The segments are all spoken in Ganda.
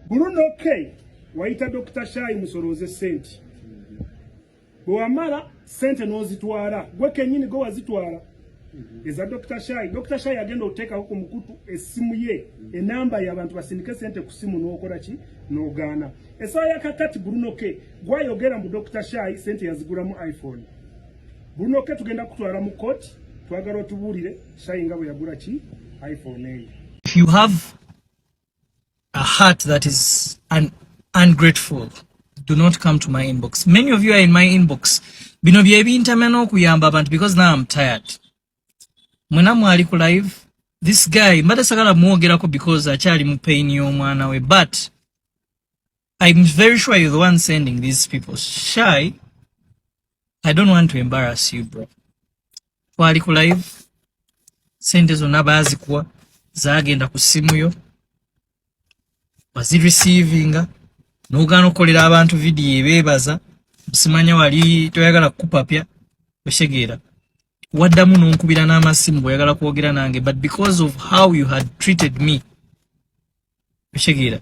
Bruno K waita Dr Shy musoroze sente. Bwamala sente nozitwala. Gwe kenyini go wazitwala. Eza Dr Shy. Dr Shy agenda oteka huko mukutu esimu ye. Enamba y'abantu basindike sente ku simu n'okola ki n'ogaana. Esa yakakati Bruno K gwayogera mu Dr Shy sente yazigura mu iPhone. Bruno K tugenda kutwala mu court twagala otubulire Shy ngabo yagura ki iPhone 8. If you have a heart that is ungrateful, do not come to my inbox. Many of you are in my inbox. Bino byebintameno kuyamba abantu because now I'm tired. Mwena mwali ku live, this guy mbada sagala muogerako because achali mu pain y'omwana we, but I'm very sure you're the one sending these people. Shy, I don't want to embarrass you, bro. Wali ku live, sente zonna bazikuwa zagenda ku simu yo. Receiving n'ogaana okukolera abantu video ebebaza simanya wali toyagala kupapya oshegeera waddamu n'onkubira n'amasimu bw'oyagala kwogera nange, but because of how you had treated me oshegeera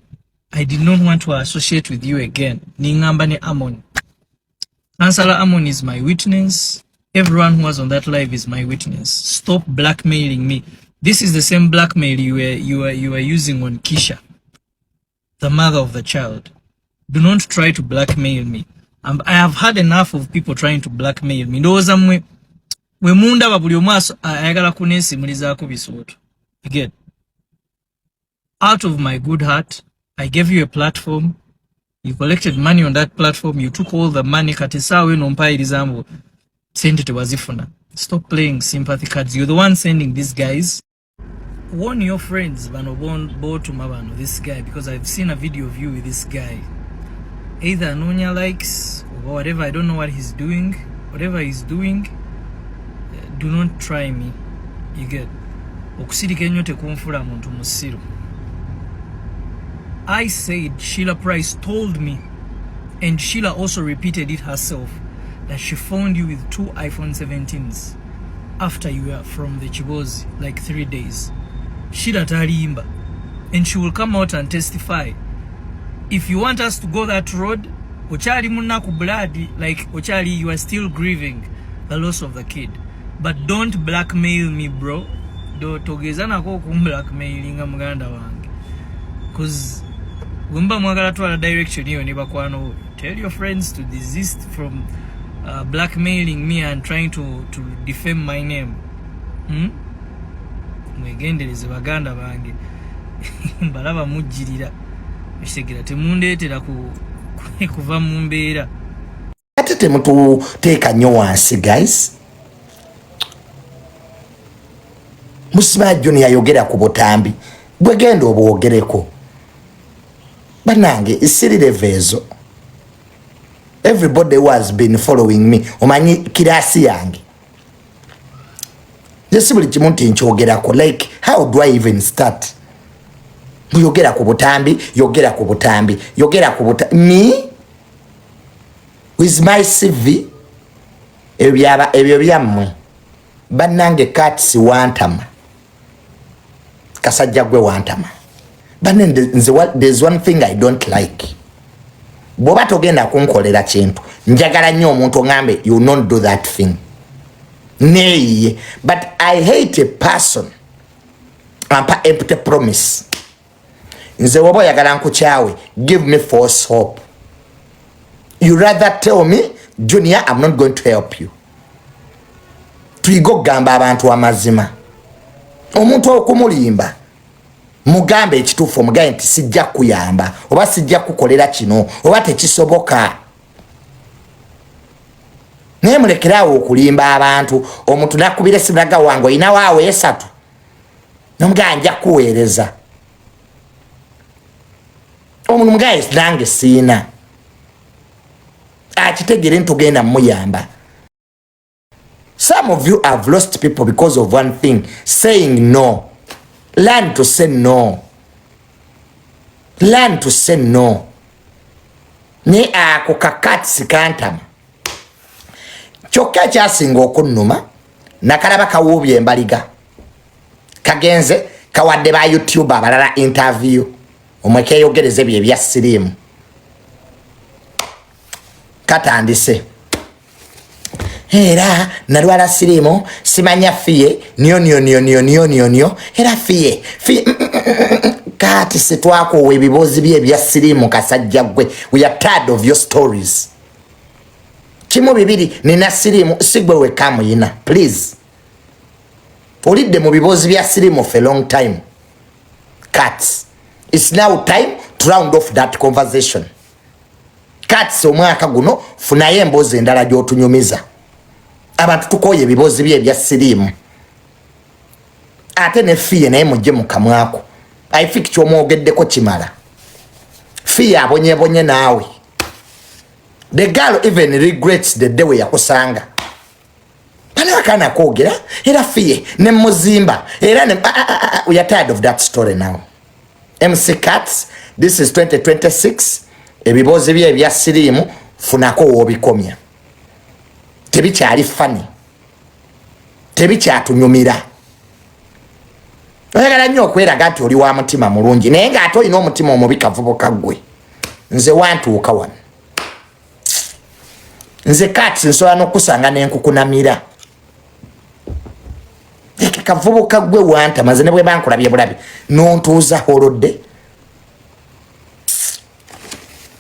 I did not want to associate with you again. Ningamba ne Amon. Ansala Amon is my witness. Everyone who was on that live is my witness. Stop blackmailing me. This is the same blackmail you were using on Kisha, the mother of the child. Do not try to blackmail me. I have had enough of people trying to blackmail me. Ndoza mwe munda babuli omaso ayagala kunesimulizaako bisoto. Again, out of my good heart, I gave you a platform. You collected money on that platform. You took all the money. Katisawe nompayirizamu sente tewazifuna. Stop playing sympathy cards. You're the one sending these guys. Warn your friends, this guy, because I've seen a video of you with this guy. Either Anonia likes or whatever. I don't know what he's doing. Whatever he's doing, do not try me. You get. I said Sheila Price told me, and Sheila also repeated it herself, that she found you with 2 iPhone 17s after you were from the Chibozi, like 3 days. Sheila talimba, and she will come out and testify. If you want us to go that road, Ochali munaku blood, like Ochali, you are still grieving the loss of the kid. But don't blackmail me, bro. Do togezana ko blackmailing muganda wange. Cause Gumba mwagala twala direction hiyo ne bakwano. Tell your friends to desist from blackmailing me and trying to defame my name. Mwegendereze baganda bange. Balaba mujjirira. Bisegera temundeetera kuva mu mbeera. Ate temutu teeka nnyo wansi guys. Musima Joni yayogera ku butambi. Bwe genda obwogereko. Banange isirire vezo. Everybody who has been following me omanyi kirasi yange. Just buli kimu nchogerako, like how do I even start? Yogera ku butambi, yogera ku butambi, yogera ku butambi. Me with my CV ebyo byammwe banange katsi wantama kasajja gwe wantama. There's one thing I don't like. Boba togenda kunkolera kintu njagala nnyo omuntu ngambe you not do that thing. Nay, but I hate a person ampa empty promise. Nze wobo yagala nkuchawe, give me false hope. You rather tell me, Junior, I'm not going to help you. Tuigo gamba abantu amazima. Omuntu okumulimba. Mugambe ekitufu mugaye nti sijja kuyamba oba sijja kukolera kino oba tekisoboka. Naye mulekerawo okulimba abantu. Omuntu nakubira sibiraga wange ina waawe esatu nomugaye nja kuweereza. Omuntu mugaye nange siina akitegere ntugenda muyamba. Some of you have lost people because of one thing, saying no. Learn to say no. Learn to say no. Ni ako kakatsi kantama. Kyokka kyasinga okunnuma nakalaba kawuubye embaliga kagenze kawadde ba YouTube abalala interview omweke yogereze bye bya sirimu katandise era nalwala sirimu simanya fiye niyo era fiye kati setwako ebibozi bye bya sirimu kasajja gwe we are tired of your stories kimu bibiri nina sirimu sigwe we kamuyina please olidde mu bibozi bya sirimu for a long time cats it's now time to round off that conversation cats omwaka guno funaye embozi endala gy'otunyumiza abantu tukoye ebibozi bye bya sirimu ate ne fiye naye mujje mu kamwako I think ky'omwogeddeko kimala fiye abonyebonye naawe the girl even regrets the day we yakusanga pana kana kogera era fiye ne muzimba era ne we are tired of that story now MC Cats this is 2026 ebibozi bye bya sirimu funako wobikomya tebikyali fani tebikyatunyumira oyagala nnyo okweraga nti oli wa mutima mulungi naye ng'ate olina omutima omubi kavubuka gwe nze wantuuka wano nze Cats nsobola n'okusanga n'enkukunamira eke kavubuka gwe wantama nze ne bwe bankulabye bulabi n'ontuuza holodde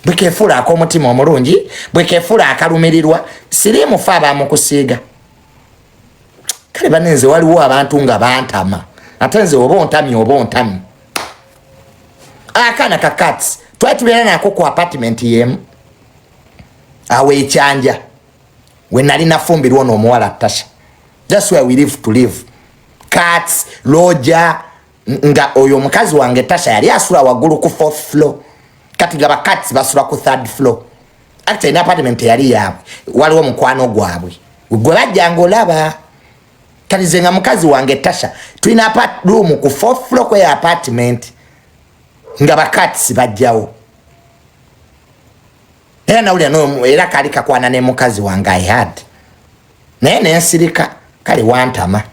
bwekefuula ak'omutima omulungi bwekefuula akalumirirwa sirimu fe abamukusiiga kale bane nze waliwo abantu nga bantama ate nze oba ontami akaana ka Cats twali tubeera nako ku apartment yemu awo ekyanja we nali nafumbirwa n'omuwala Tasha that's where we live to live Cats Roger nga oyo mukazi wange Tasha yali asula waggulu ku 4th floor kati nga Cats basula ku 3rd floor actually na apartment yali yaabwe waliwo mukwano gwabwe gwe bajjanga olaba kati ze nga mukazi wange Tasha tulina room ku 4th floor kwe apartment nga Cats bajjawo era nawulira no era kali kakwana ne mukazi wange I had naye nensirika kale wantama